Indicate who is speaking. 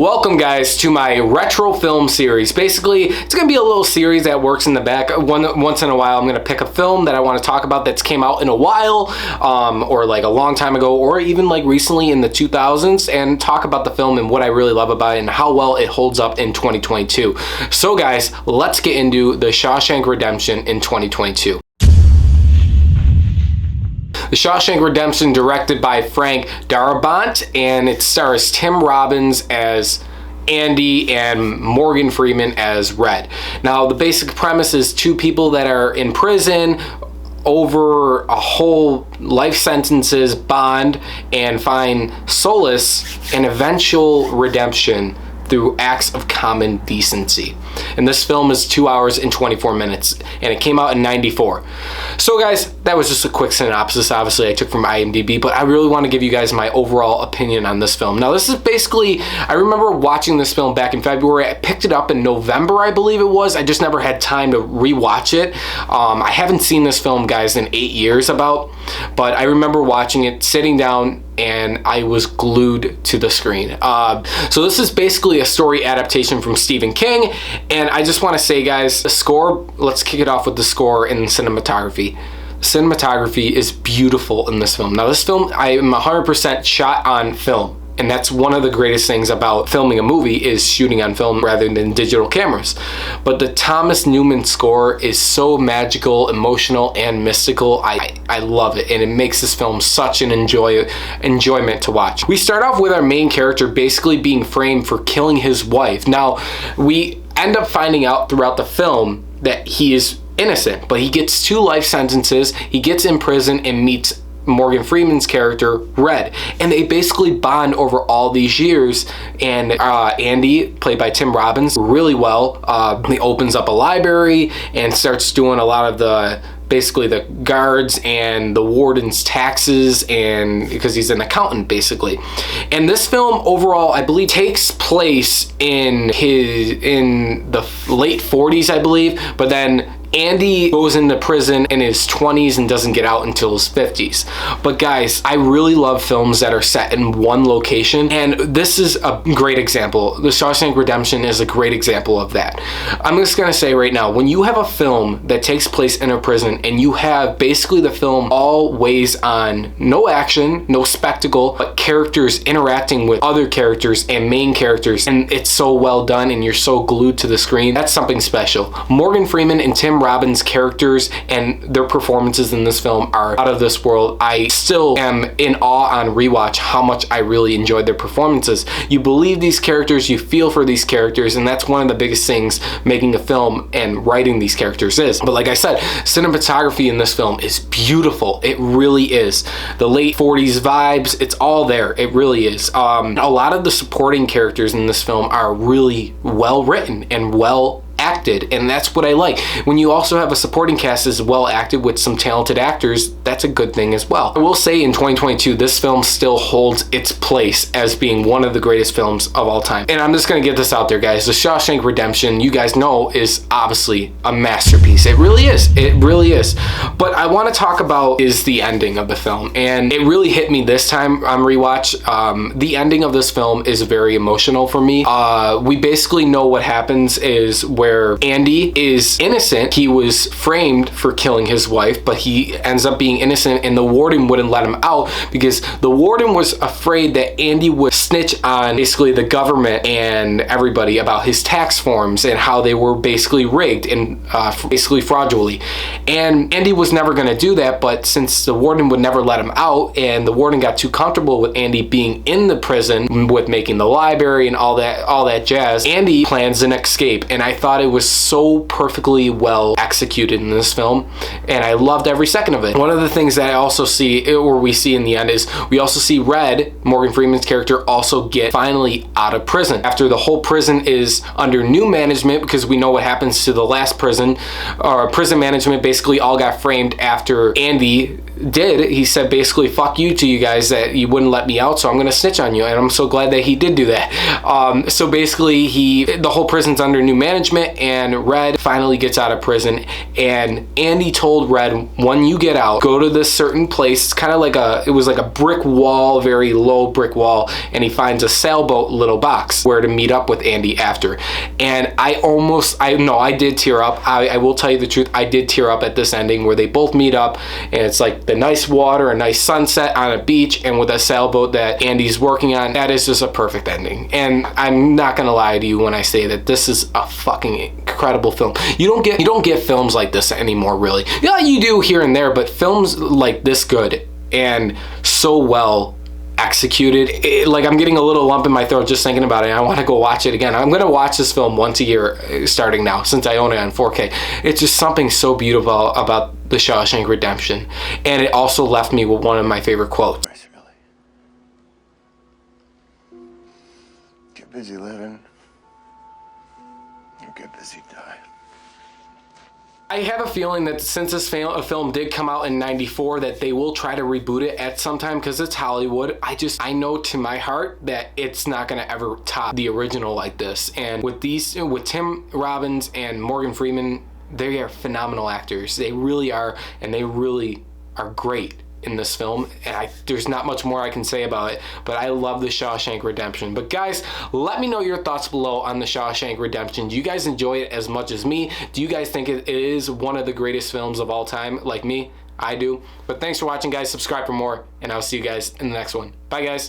Speaker 1: Welcome guys to my retro film series. Basically, it's gonna be a little series that works in the back. Once in a while, I'm gonna pick a film that I want to talk about that's came out in a while, or like a long time ago, or even like recently in the 2000s, and talk about the film and what I really love about it and how well it holds up in 2022. So guys, let's get into The Shawshank Redemption in 2022. The Shawshank Redemption, directed by Frank Darabont, and it stars Tim Robbins as Andy and Morgan Freeman as Red. Now, the basic premise is two people that are in prison over a whole life sentences bond and find solace and eventual redemption through acts of common decency. And this film is 2 hours and 24 minutes, and it came out in '94. So guys, that was just a quick synopsis, obviously I took from IMDb, but I really want to give you guys my overall opinion on this film. Now this is basically, I remember watching this film back in February. I picked it up in November, I believe it was. I just never had time to rewatch it. I haven't seen this film, guys, in 8 years but I remember watching it, sitting down, and I was glued to the screen. So this is basically a story adaptation from Stephen King, and I just want to say, guys, the score, let's kick it off with the score and cinematography. Cinematography is beautiful in this film. Now this film, I am 100% shot on film. And that's one of the greatest things about filming a movie, is shooting on film rather than digital cameras. But the Thomas Newman score is so magical, emotional, and mystical. I love it, and it makes this film such an enjoyment to watch. We start off with our main character basically being framed for killing his wife. Now, we end up finding out throughout the film that he is innocent, but he gets 2 life sentences. He gets in prison and meets Morgan Freeman's character, Red, and they basically bond over all these years. And Andy, played by Tim Robbins, really well. He opens up a library and starts doing a lot of the guards and the warden's taxes, and because he's an accountant basically. And this film overall, I believe, takes place in the late 40s, I believe, but then Andy goes into prison in his 20s and doesn't get out until his 50s. But guys, I really love films that are set in one location, and this is a great example. The Shawshank Redemption is a great example of that. I'm just gonna say right now, when you have a film that takes place in a prison and you have basically the film always on no action, no spectacle, but characters interacting with other characters and main characters, and it's so well done and you're so glued to the screen, that's something special. Morgan Freeman and Tim Robbins' characters and their performances in this film are out of this world. I still am in awe on rewatch how much I really enjoyed their performances. You believe these characters, you feel for these characters, and that's one of the biggest things making a film and writing these characters is. But like I said, cinematography in this film is beautiful. It really is. The late 40s vibes, it's all there. It really is. A lot of the supporting characters in this film are really well written and well acted, and that's what I like. When you also have a supporting cast as well acted with some talented actors, that's a good thing as well. I will say in 2022, this film still holds its place as being one of the greatest films of all time. And I'm just gonna get this out there, guys. The Shawshank Redemption, you guys know, is obviously a masterpiece. It really is. It really is. But I want to talk about is the ending of the film, and it really hit me this time on rewatch. The ending of this film is very emotional for me. We basically know what happens is where Andy is innocent. He was framed for killing his wife, but he ends up being innocent, and the warden wouldn't let him out because the warden was afraid that Andy would snitch on basically the government and everybody about his tax forms and how they were basically rigged and basically fraudulently. And Andy was never going to do that, but since the warden would never let him out, and the warden got too comfortable with Andy being in the prison with making the library and all that jazz, Andy plans an escape, and I thought it was so perfectly well executed in this film, and I loved every second of it. One of the things that I also see, or we see in the end, is we also see Red, Morgan Freeman's character, also get finally out of prison after the whole prison is under new management, because we know what happens to the last prison. Prison management basically all got framed after Andy did. He said basically, fuck you to you guys that you wouldn't let me out, so I'm gonna snitch on you, and I'm so glad that he did do that. So basically the whole prison's under new management, and Red finally gets out of prison, and Andy told Red, when you get out, go to this certain place. It's kind of like it was like a brick wall, very low brick wall, and he finds a sailboat little box where to meet up with Andy after. And I did tear up. I will tell you the truth, I did tear up at this ending where they both meet up, and it's like the nice water, a nice sunset on a beach, and with a sailboat that Andy's working on. That is just a perfect ending. And I'm not gonna lie to you when I say that this is a fucking incredible film. You don't get films like this anymore, really. Yeah, you do here and there, but films like this good and so well executed, like I'm getting a little lump in my throat just thinking about it. I want to go watch it again. I'm going to watch this film once a year starting now, since I own it on 4K. It's just something so beautiful about The Shawshank Redemption, and it also left me with one of my favorite quotes.
Speaker 2: Get busy living, or get busy dying.
Speaker 1: I have a feeling that since this film did come out in '94, that they will try to reboot it at some time because it's Hollywood. I know to my heart that it's not going to ever top the original like this. And with Tim Robbins and Morgan Freeman, they are phenomenal actors. They really are, and they really are great in this film, and there's not much more I can say about it, but I love The Shawshank Redemption. But guys, let me know your thoughts below on The Shawshank Redemption. Do you guys enjoy it as much as me? Do you guys think it is one of the greatest films of all time, like me? I do. But thanks for watching, guys. Subscribe for more, and I'll see you guys in the next one. Bye, guys.